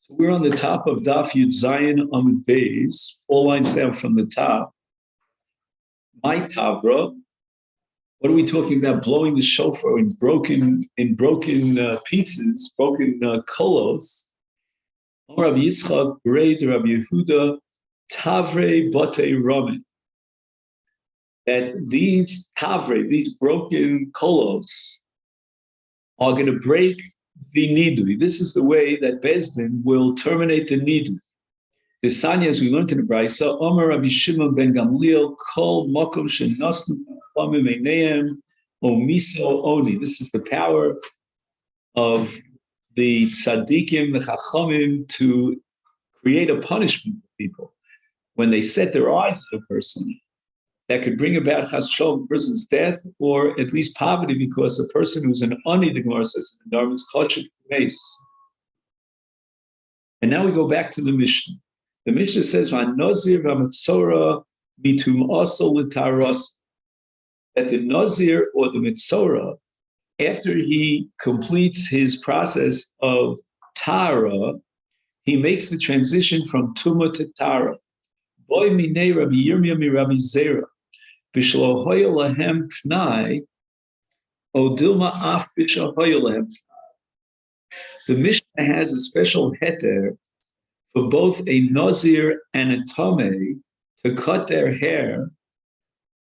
So we're on the top of Daf Yud Zayin Amud Beis, 4 lines down from the top. My Tavra. What are we talking about? Blowing the shofar in broken pieces, broken kolos. Rabbi Yitzchak, Rabbi Yehuda, Tavre Bote Ramen. That these tavre, these broken kolos, are going to break the nidui. This is the way that Bezdin will terminate the nidui. The Sanya, as we learned in the Brisa, Omer Rabbi Shimon ben Gamliel, Kol Mokom Shenosnu Chachamim Eineim Omiso Oni. This is the power of the tzaddikim, the chachamim, to create a punishment for people when they set their eyes on a person that could bring about chas v'sholom, a person's death, or at least poverty, because the person who's an ani, the Gemara says in the Darman's chachik mace. And now we go back to the Mishnah. The Mishnah says, "V'nozir v'mitzora mitum asol l'taros," that the Nazir or the Mitzora, after he completes his process of Tara, he makes the transition from Tuma to Tara. Boy minei Rabbi Yirmiyah mi Rabbi Zera, b'shlo hoya lahem pnai, o dilma af b'shlo hoya lahem pnai. The Mishnah has a special heter for both a Nazir and a Tomei to cut their hair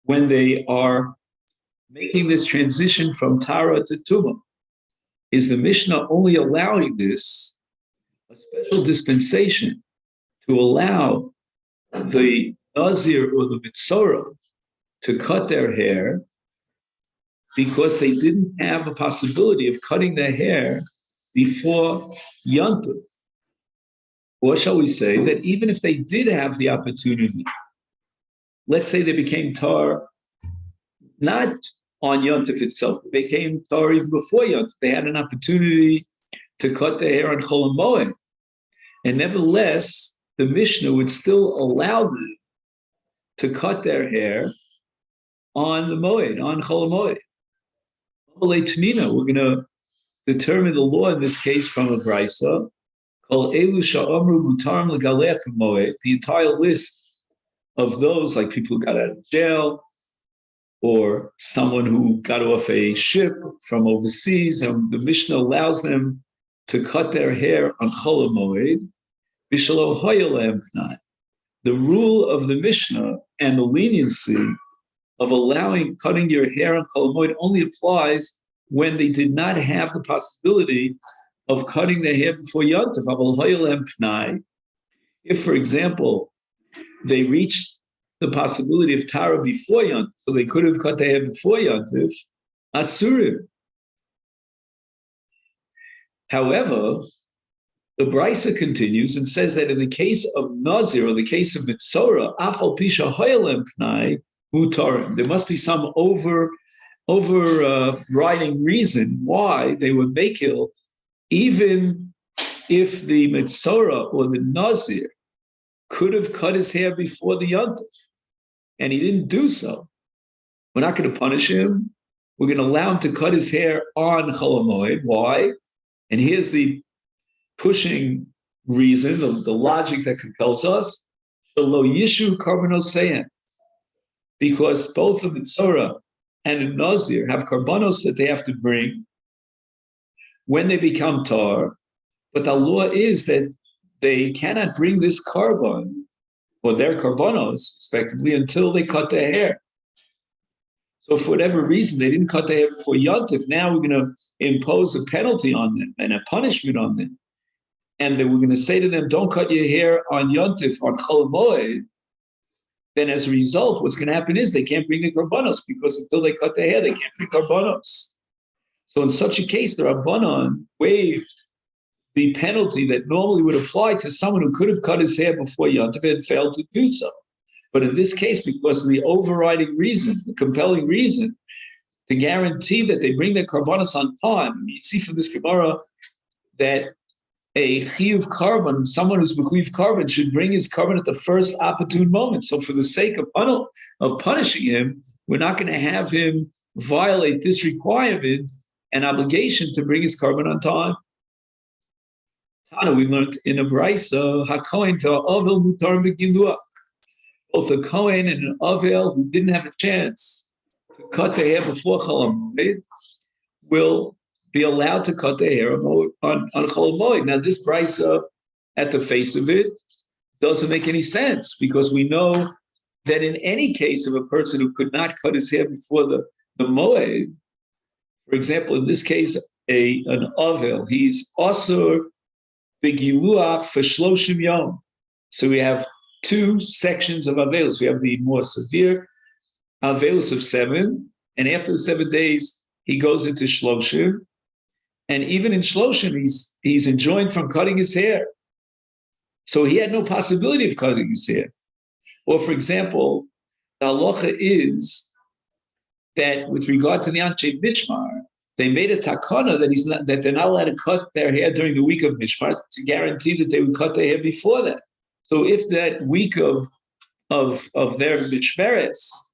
when they are making this transition from Tara to Tuma. Is the Mishnah only allowing this, a special dispensation, to allow the Nazir or the Mitzora to cut their hair because they didn't have a possibility of cutting their hair before Yontif? Or shall we say that even if they did have the opportunity, let's say they became tar not on Yontif itself, but they became tar even before Yontif. They had an opportunity to cut their hair on Chol Moed. And nevertheless, the Mishnah would still allow them to cut their hair on the Moed, on Chol Moed. We're going to determine the law in this case from a Brisa. The entire list of those, like people who got out of jail, or someone who got off a ship from overseas, and the Mishnah allows them to cut their hair on Chol Moed. The rule of the Mishnah and the leniency of allowing cutting your hair on Chol Moed only applies when they did not have the possibility of cutting their hair before Yontif. If, for example, they reached the possibility of Tara before Yontif, so they could have cut their hair before Yontif, Asurim. However, the Brisa continues and says that in the case of Nazir or the case of Mitzora, Afal Pisha Hoyalem Pnai Mutarim, there must be some overriding reason why they were makil, even if the Mitzora or the Nazir could have cut his hair before the Yontif, and he didn't do so. We're not going to punish him. We're going to allow him to cut his hair on Chol Moed. Why? And here's the pushing reason, the logic that compels us. Shelo Yishu Karbanos Seyan. Because both the Mitzora and the Nazir have karbanos that they have to bring when they become tar, but the law is that they cannot bring this karban or their karbanos, respectively, until they cut their hair. So for whatever reason, they didn't cut their hair before Yontif. Now we're going to impose a penalty on them and a punishment on them. And then we're going to say to them, don't cut your hair on Yontif, on Chol Moed. Then as a result, what's going to happen is they can't bring the karbanos, because until they cut their hair, they can't bring karbanos. So in such a case, the Rabbanan waived the penalty that normally would apply to someone who could have cut his hair before Yontif and failed to do so. But in this case, because of the overriding reason, the compelling reason, to guarantee that they bring their karbanos on time, you see from this Gemara that a chiyuv karban, someone who's b'chiyuv karban, should bring his karban at the first opportune moment. So for the sake of punishing him, we're not going to have him violate this requirement and obligation to bring his karban on time. We learned in a brisa, hakohen ve'avel mutar begiluach. Both a kohen and an avel who didn't have a chance to cut the hair before Chol Moed will be allowed to cut the hair on Chol Moed. Now, this brisa, at the face of it, doesn't make any sense because we know that in any case of a person who could not cut his hair before the Moed, for example, in this case, an avel, he's asur begiluach for shloshim yom. So we have two sections of avelus. We have the more severe avelus of 7, and after the 7 days, he goes into shloshim. And even in shloshim, he's enjoined from cutting his hair. So he had no possibility of cutting his hair. Or, for example, the halacha is that with regard to the Anshe Mishmar, they made a takana that they're not allowed to cut their hair during the week of Mishmar to guarantee that they would cut their hair before that. So if that week of their Mishmeretz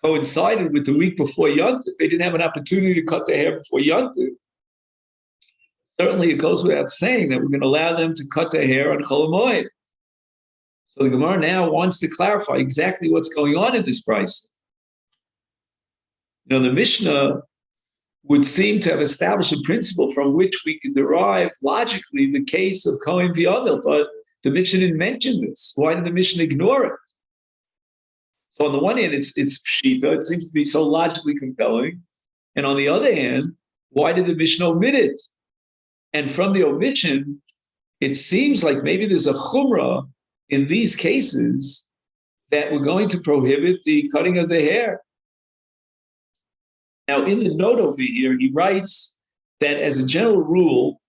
coincided with the week before Yontif, they didn't have an opportunity to cut their hair before Yontif. Certainly it goes without saying that we're going to allow them to cut their hair on Chol Moed. So the Gemara now wants to clarify exactly what's going on in this brisa. The Mishnah would seem to have established a principle from which we can derive logically the case of Kohen v'Avel, but the Mishnah didn't mention this. Why did the Mishnah ignore it? So on the one hand, it's pshita, it seems to be so logically compelling. And on the other hand, why did the Mishnah omit it? And from the omission, it seems like maybe there's a chumrah in these cases that we're going to prohibit the cutting of the hair. Now, in the note over here, he writes that as a general rule,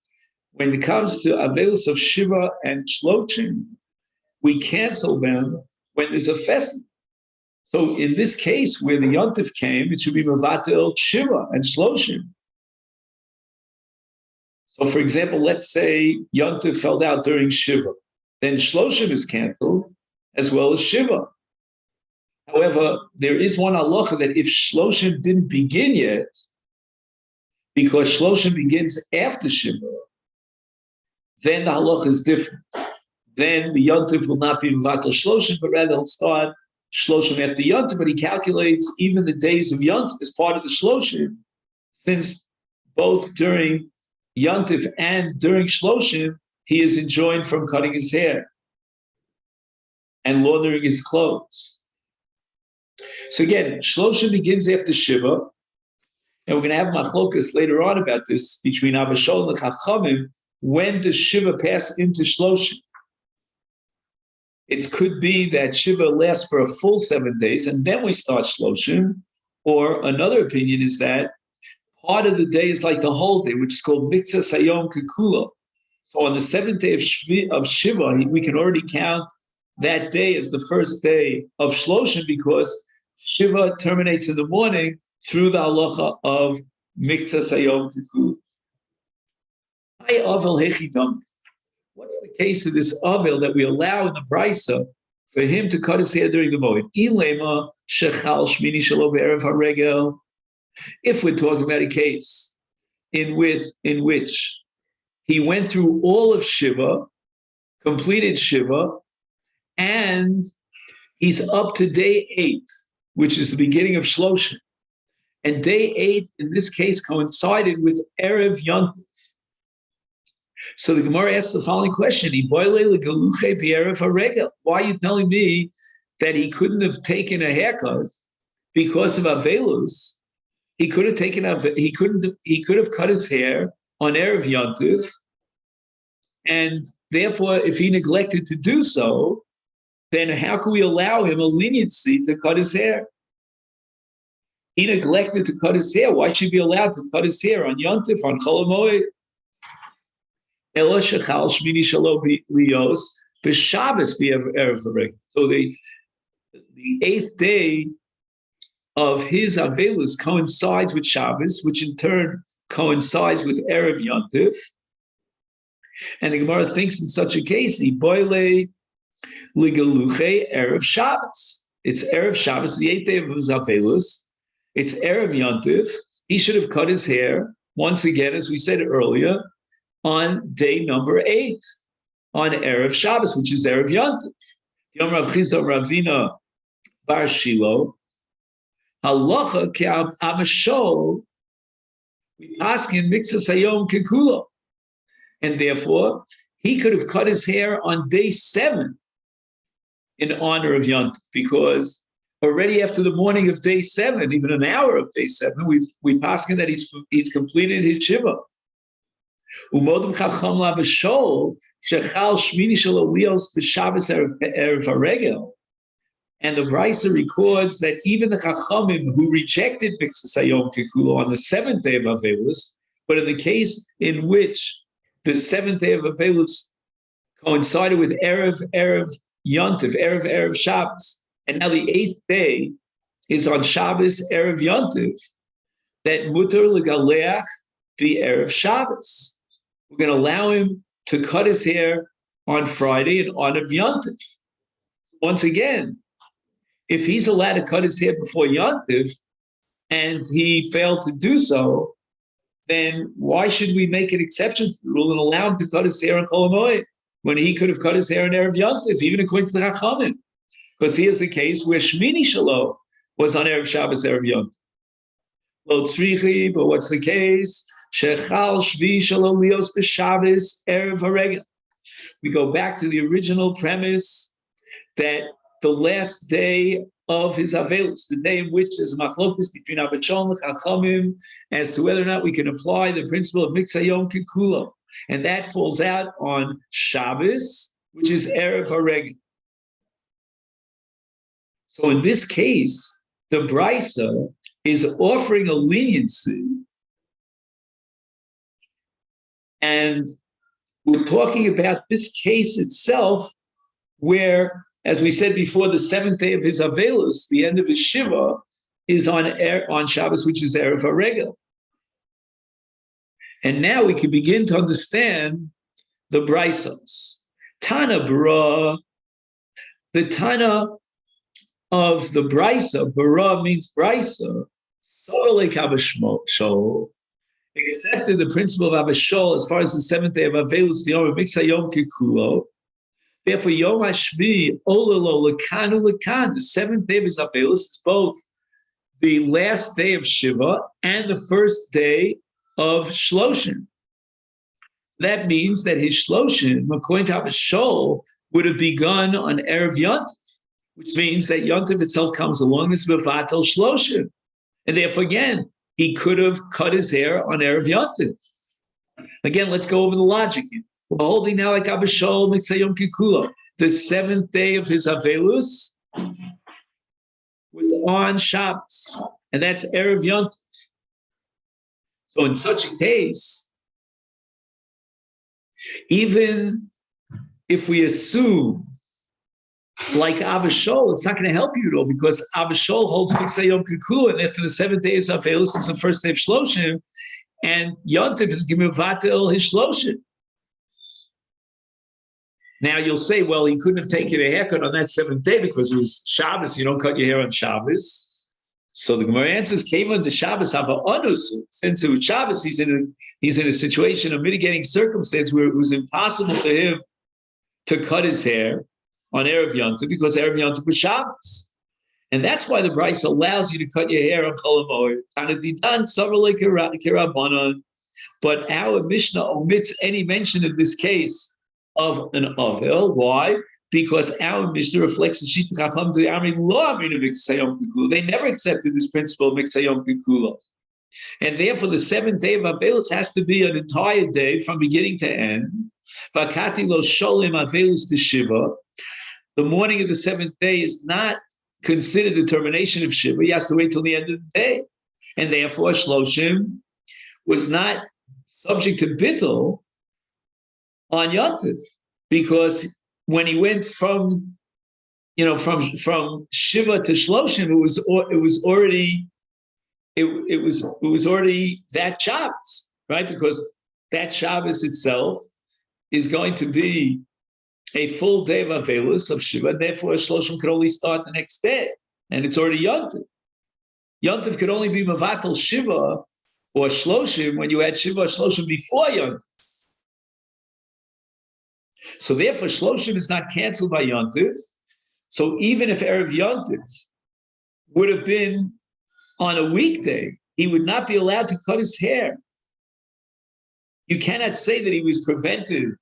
when it comes to avelus of Shiva and Shloshim, we cancel them when there's a festival. So in this case, where the Yontif came, it should be Mevatel Shiva and Shloshim. So for example, let's say Yontif fell out during Shiva. Then Shloshim is canceled as well as Shiva. However, there is one halacha that if Shloshim didn't begin yet, because Shloshim begins after Shiva, then the halacha is different. Then the Yontif will not be Mevatel Shloshim, but rather he'll start Shloshim after Yontif, but he calculates even the days of Yontif as part of the Shloshim, since both during Yontif and during Shloshim, he is enjoined from cutting his hair and laundering his clothes. So again, Shloshim begins after Shiva, and we're going to have machlokas later on about this between Abba Shaul and Chachamim. When does Shiva pass into Shloshim? It could be that Shiva lasts for a full 7 days, and then we start Shloshim. Or another opinion is that part of the day is like the whole day, which is called Mitzvah Sayom Kekula. So on the 7th day of Shiva, we can already count that day as the first day of Shloshim because Shiva terminates in the morning through the halacha of Mitzvah Sayom Kekula. What's the case of this Avel that we allow in the brisa for him to cut his hair during the Moed? If we're talking about a case in which he went through all of Shiva, completed Shiva, and he's up to day 8, which is the beginning of Shloshim. And day 8, in this case, coincided with Erev Yontif. So the Gemara asks the following question: why are you telling me that he couldn't have taken a haircut because of Avelus? He could have cut his hair on Erev Yontif, and therefore, if he neglected to do so, then how can we allow him a leniency to cut his hair? He neglected to cut his hair. Why should he be allowed to cut his hair on Yontif, on Chol Moed? So the 8th day of his Avelus coincides with Shabbos, which in turn coincides with Erev Yontif. And the Gemara thinks in such a case, Boile Ligaluche Erev Shabbos. It's Erev Shabbos, the 8th day of his Avelus. It's Erev Yontif. He should have cut his hair once again, as we said earlier, on day number 8, on Erev Shabbos, which is Erev Yontif. Yom Rav Chizda Ravina Bar Shilo, Halacha ke Amashol, we ask in Mixas Hayom Kekulo. And therefore, he could have cut his hair on day 7 in honor of Yontif, because already after the morning of day 7, even an hour of day 7, we pass in that he's completed his Shiva. Umodum Chacham Lavashol, Shechal Shmini Shalolios B'Shabbos Erev Haregel. And the Brisa records that even the Chachamim who rejected Mixas Hayom Kekulo on the 7th day of Avelus, but in the case in which the 7th day of Avelus coincided with Erev Yontif, Erev Shabbos, and now the 8th day is on Shabbos Erev Yontif, that Mutar L'Galeach the Erev Shabbos. We're going to allow him to cut his hair on Friday in honor of Yontif. Once again, if he's allowed to cut his hair before Yontif and he failed to do so, then why should we make an exception to the rule and allow him to cut his hair on Chol Moed when he could have cut his hair on Erev Yontif, even according to the Chachamim? Because here's the case where Shmini Shalom was on Erev Shabbos, Erev Yontif. Lo tzrichi, but what's the case? Shechal Shvi Shalom Lios B'Shabbos Erev Haregel. We go back to the original premise that the last day of his Avelus, the day in which there's a machlokes between Abba Shalom and Chachamim as to whether or not we can apply the principle of Mixas Hayom Kekulo. And that falls out on Shabbos, which is Erev Haregel. So in this case, the Brisa is offering a leniency, and we're talking about this case itself, where, as we said before, the 7th day of his Avelus, the end of his Shiva, is on Shabbos, which is Erev Haregel. And now we can begin to understand the Brisos. Tana Bara, the Tana of the Brisa, Bara means Brisa, accepted the principle of Abashol as far as the 7th day of Avelus, the Yom of Mixas Hayom Kekulo. Therefore, Yom HaShvi, Ololo, Lekanu, Lekan, the 7th day of his Avelus is both the last day of Shiva and the first day of Shloshim. That means that his Shloshim, according to Abashol, would have begun on Erev Yontif, which means that Yontif itself comes along as Bevatel Shloshim. And therefore, again, he could have cut his hair on Erev Yontif. Again, let's go over the logic here. We're holding now like Abashol Mixas Hayom Kekulo. The 7th day of his Avelus was on Shabbos, and that's Erev Yontif. So in such a case, even if we assume like Abashol, it's not going to help you at all, because Abashol holds Mixas Hayom Kekulo, and after the 7th day of Avelus, it's the first day of Shloshim, and Yontif is Gimivatel his Shloshim. Now you'll say, well, he couldn't have taken a haircut on that 7th day because it was Shabbos. You don't cut your hair on Shabbos. So the Gemara answers, came on the Shabbos Hava Onus. Since it was Shabbos, he's in a situation of mitigating circumstance where it was impossible for him to cut his hair on Erev Yontif because Erev Yontif was Shabbos. And that's why the Bryce allows you to cut your hair on Chol Moed. But our Mishnah omits any mention in this case of an Avel. Why? Because our Mishnah reflects the Shita Chacham to the Amri Lo Amrin of Mixas Hayom Kekulo. They never accepted this principle of Mixas Hayom Kekulo. And therefore, the 7th day of Avelus has to be an entire day from beginning to end. Vakati Lo Sholim Avelus de Shiva. The morning of the 7th day is not considered the termination of Shiva. He has to wait till the end of the day. And therefore, Shloshim was not subject to bittul on Yontif, because when he went from Shiva to Shloshim, it was already that Shabbos, right? Because that Shabbos itself is going to be a full day of Avelus of Shiva, and therefore Shloshim could only start the next day, and it's already Yontif. Yontif could only be Mavatal Shiva or Shloshim when you had Shiva or Shloshim before Yontif. So therefore, Shloshim is not canceled by Yontif. So even if Erev Yontif would have been on a weekday, he would not be allowed to cut his hair. You cannot say that he was prevented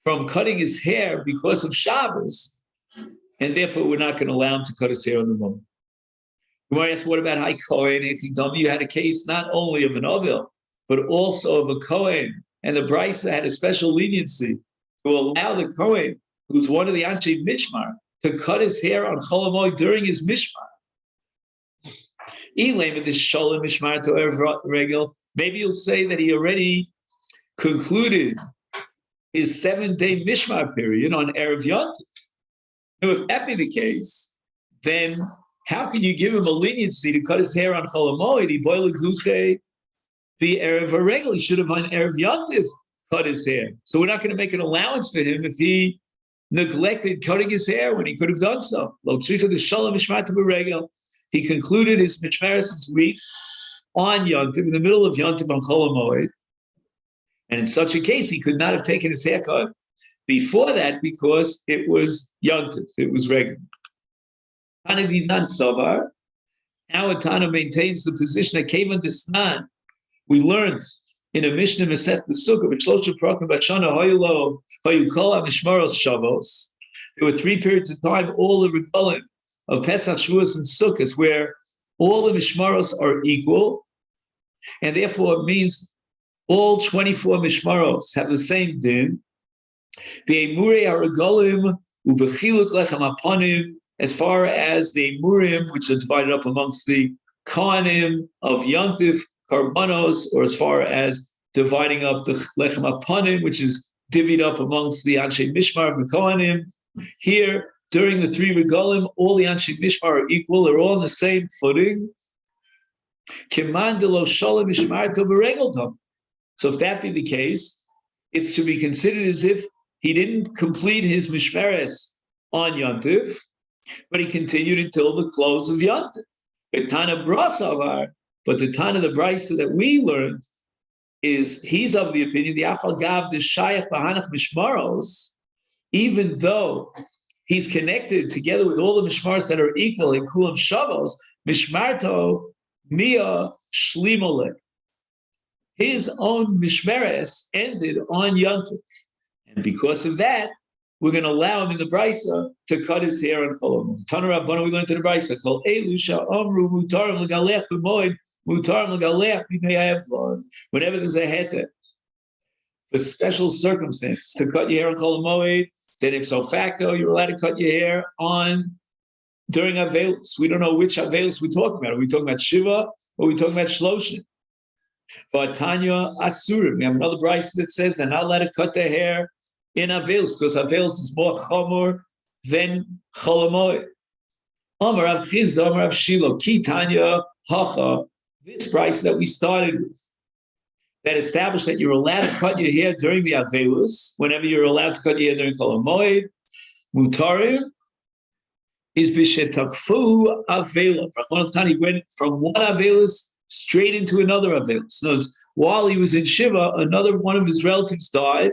from cutting his hair because of Shabbos, and therefore we're not going to allow him to cut his hair on the moment. You might ask, what about High Kohen? You had a case not only of an Ovil, but also of a Kohen, and the Brisa had a special leniency to allow the Kohen, who's one of the Anshe Mishmar, to cut his hair on Chol Hamoed during his Mishmar. Maybe you'll say that he already concluded his 7-day Mishmar period on Erev Yontif. Now, if that be the case, then how can you give him a leniency to cut his hair on Chol Hamoed? He boiled the Erev Haregel. He should have on Erev Yontif cut his hair. So we're not going to make an allowance for him if he neglected cutting his hair when he could have done so. He concluded his Mishmeres week on Yontif, in the middle of Yontif on Chol Hamoed. And in such a case, he could not have taken his haircut before that because it was Yontif, it was regular. Tana Dinan Savar, our Tana maintains the position that came on Disnan. We learned in a Mishnah Masechet Pesukah, which Shloshim Prakim Bashana Hoyulo Hoyukol HaMishmaros Shavos. There were 3 periods of time, all the regalim of Pesach, Shavuos, and Sukkot, where all the Mishmaros are equal, and therefore it means all 24 Mishmaros have the same din. Be'emurei ha'regalim u'bechiluk lechem hapanim, as far as the emurim, which are divided up amongst the kohanim of Yontif, karbanos, or as far as dividing up the lechem hapanim, which is divvied up amongst the Anshe Mishmar of the kohanim. Here, during the 3 regalim, all the Anshe Mishmar are equal, they're all on the same footing. Kiman de lo shalom mishmar to beregeltam. So if that be the case, it's to be considered as if he didn't complete his mishmeres on Yontif, but he continued until the close of Yontif. But the Tana, the Brisa that we learned, is he's of the opinion, the Afal Gav, the Shayach Bahanach Mishmaros, even though he's connected together with all the Mishmaros that are equal in Kulam Shavos, Mishmarto Mia Shlimolek. His own Mishmeres ended on Yontif. And because of that, we're going to allow him in the Brisa to cut his hair on Chol Hamoed. Tana Rabbana, we learned in the Brisa, Kol Elu Sha'omru Mutarim L'Galech B'Moed, Mutarim L'Galech B'Nei Ha'eflon. Whenever there's a heter, for special circumstances, to cut your hair on Chol Hamoed, then ipso facto, you're allowed to cut your hair on during Avelus. We don't know which Avelus we're talking about. Are we talking about Shiva or are we talking about Shloshim? For Tanya Asurim, we have another Brisa that says they're not allowed to cut their hair in Avelus because Avelus is more chamor than Chol Hamoed. Amar Rav Chizda, Amar Rav Shilo, Ki Tanya Hacha. This Brisa that we started with, that established that you're allowed to cut your hair during the Avelus, whenever you're allowed to cut your hair during Chol Hamoed, Mutarim, is Bishetakfu Avela. He went from one Avelus straight into another Avelus. In other words, while he was in Shiva, another one of his relatives died,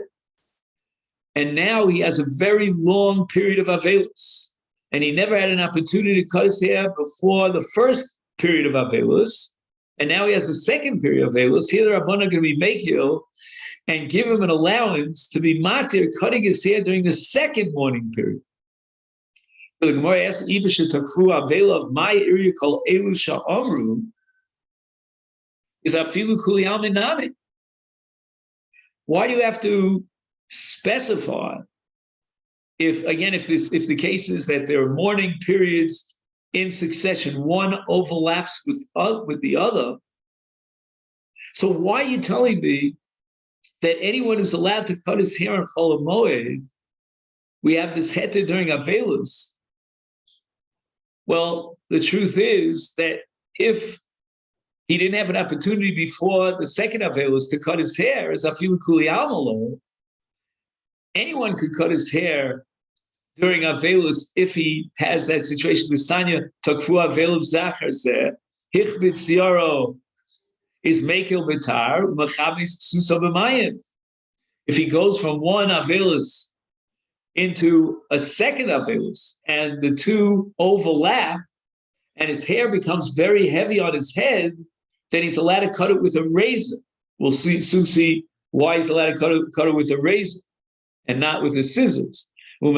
and now he has a very long period of Avelus. And he never had an opportunity to cut his hair before the first period of Avelus, and now he has a second period of Avelus. Here the Rabbanan are going to be makil and give him an allowance to be matir, cutting his hair during the second mourning period. So the Gemara asks, Ibisha Takfu Avela of my area called Elu Sha'amru, is afilu kuli al minami. Why do you have to specify if the case is that there are mourning periods in succession, one overlaps with the other? So why are you telling me that anyone who's allowed to cut his hair on Chol Hamoed, we have this heter during Avelus? Well, the truth is that if he didn't have an opportunity before the second Avelus to cut his hair, as afilu kuli almalo, anyone could cut his hair during Avelus if he has that situation. The Sanya takfu Avelus zachar zeh hichbit siaro is mekel betar machabis susa b'mayim. If he goes from one Avelus into a second Avelus, and the two overlap, and his hair becomes very heavy on his head, then he's allowed to cut it with a razor. We'll soon see why he's allowed to cut it with a razor and not with the scissors. And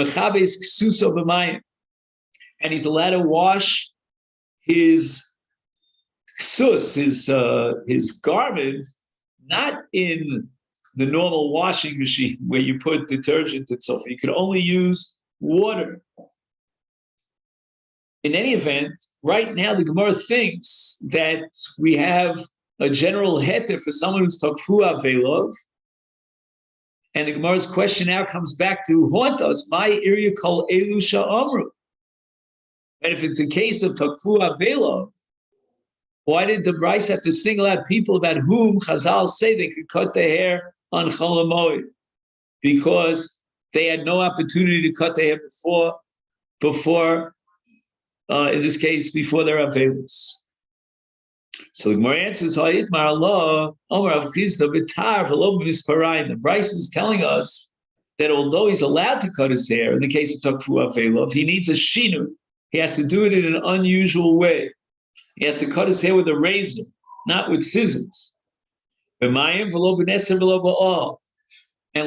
he's allowed to wash his ksus, his garment, not in the normal washing machine where you put detergent and so forth. You could only use water. In any event, right now the Gemara thinks that we have a general heter for someone who's takfu avelov, and the Gemara's question now comes back to haunt us, my area called elusha amru. And if it's a case of takfu avelov, why did the Bryce have to single out people about whom Chazal say they could cut their hair on Chol Moed? Because they had no opportunity to cut their hair before in this case, before their Avelus. So the Gemara answers, the Bryce is telling us that although he's allowed to cut his hair, in the case of Takfu Avelov, he needs a shinu. He has to do it in an unusual way. He has to cut his hair with a razor, not with scissors. And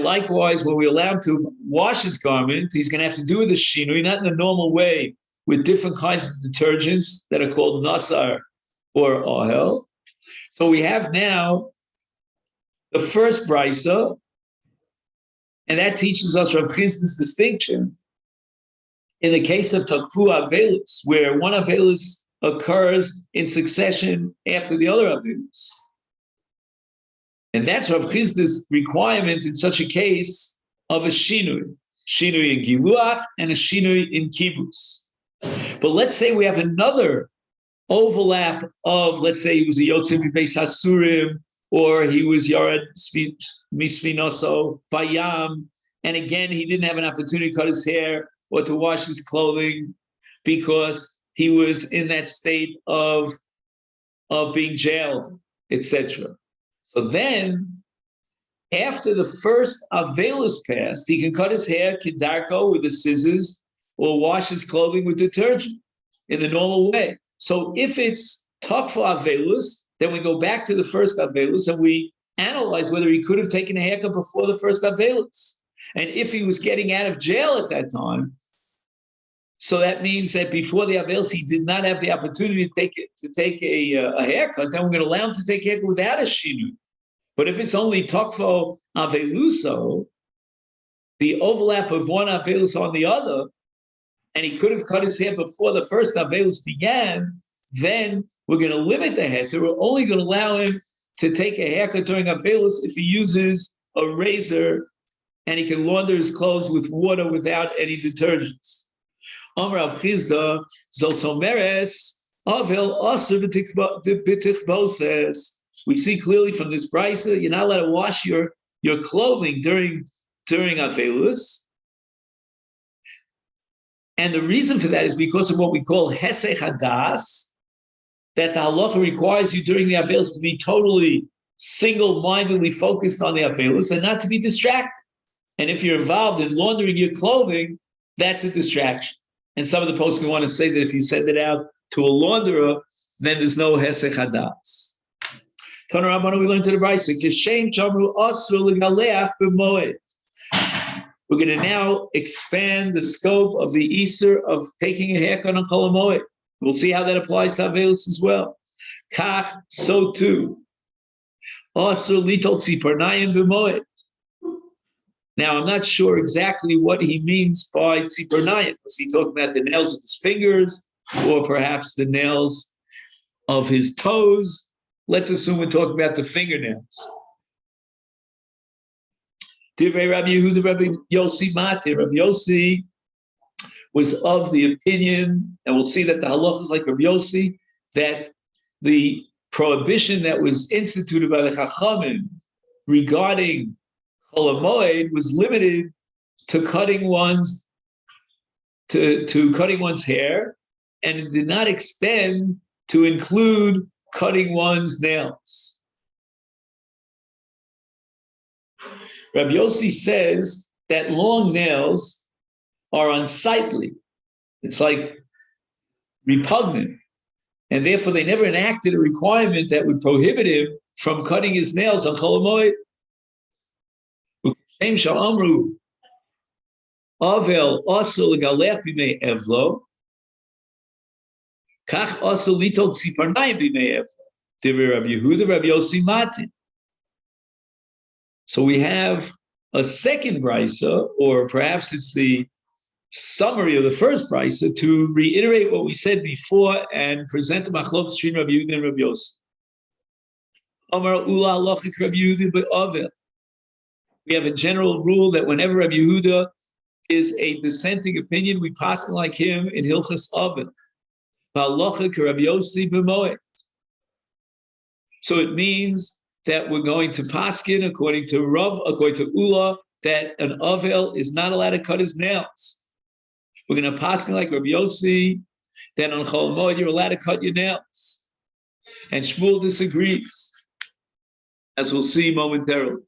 likewise, when we allow him to wash his garment, he's going to have to do it the shinui, not in the normal way, with different kinds of detergents that are called nasar or ohel. So we have now the first brisa, and that teaches us Rav Chisda's distinction in the case of takfu avelus, where one avelus occurs in succession after the other avelus. And that's Rav Chisda's requirement in such a case of a shinui in giluach and a shinui in kibbutz. But let's say we have another overlap of, let's say he was a Yotzim Beis Hasurim, or he was Yared Misfinoso Bayam, and again, he didn't have an opportunity to cut his hair or to wash his clothing because he was in that state of being jailed, etc. So then, after the first Avelus passed, he can cut his hair, kidarko, with the scissors, or wash his clothing with detergent in the normal way. So if it's takfu avelus, then we go back to the first avelus and we analyze whether he could have taken a haircut before the first avelus. And if he was getting out of jail at that time, so that means that before the avelus he did not have the opportunity to take a haircut, then we're going to allow him to take a haircut without a shinu. But if it's only takfu aveluso, the overlap of one avelus on the other, and he could have cut his hair before the first Avelus began, then we're going to limit the heter. We're only going to allow him to take a haircut during Avelus if he uses a razor and he can launder his clothes with water without any detergents. Amar Rav Chisda, Zolsomeres, Avel Aser B'tichboses. We see clearly from this brisa, you're not allowed to wash your clothing during Avelus. And the reason for that is because of what we call hesech hadas, that the halacha requires you during the avelus to be totally single-mindedly focused on the avelus and not to be distracted. And if you're involved in laundering your clothing, that's a distraction. And some of the poskim want to say that if you send it out to a launderer, then there's no hesech hadas. Tana Rabbanu, we learned to the brisa, Kishem chamru asru l'galeach b'moed. We're going to now expand the scope of the Easter of taking a haircut on Chol Moed. We'll see how that applies to Avelus as well. Kach, so too. Also, litol tziparnayim b'moed. Now, I'm not sure exactly what he means by tziparnayim. Was he talking about the nails of his fingers, or perhaps the nails of his toes? Let's assume we're talking about the fingernails. Divrei Rabbi Yehuda, Rabbi Yossi Mati. Rabbi Yossi was of the opinion, and we'll see that the halacha is like Rabbi Yossi, that the prohibition that was instituted by the Chachamim regarding Chol Moed was limited to cutting one's hair, and it did not extend to include cutting one's nails. Rabbi Yossi says that long nails are unsightly. It's like repugnant. And therefore, they never enacted a requirement that would prohibit him from cutting his nails on Chol Moed. Shem shal amru, Avel asul galech b'mei evlo, kach asul litol tziparnayim b'mei evlo. Divrei Rabbi Yehuda, Rabbi Yossi Matin. So we have a second brisa, or perhaps it's the summary of the first brisa, to reiterate what we said before and present the machlokes between Rabbi Yehuda and Rabbi Yossi. Amar ula halachic Rabbi Yehuda be'avel. We have a general rule that whenever Rabbi Yehuda is a dissenting opinion, we pass like him in Hilchas Avel. Halachic Rabbi Yossi b'moed. So it means that we're going to paskin according to Rav, according to Ula, that an Avel is not allowed to cut his nails. We're going to paskin like Rabbi Yossi, that on Chol Moed you're allowed to cut your nails. And Shmuel disagrees, as we'll see momentarily.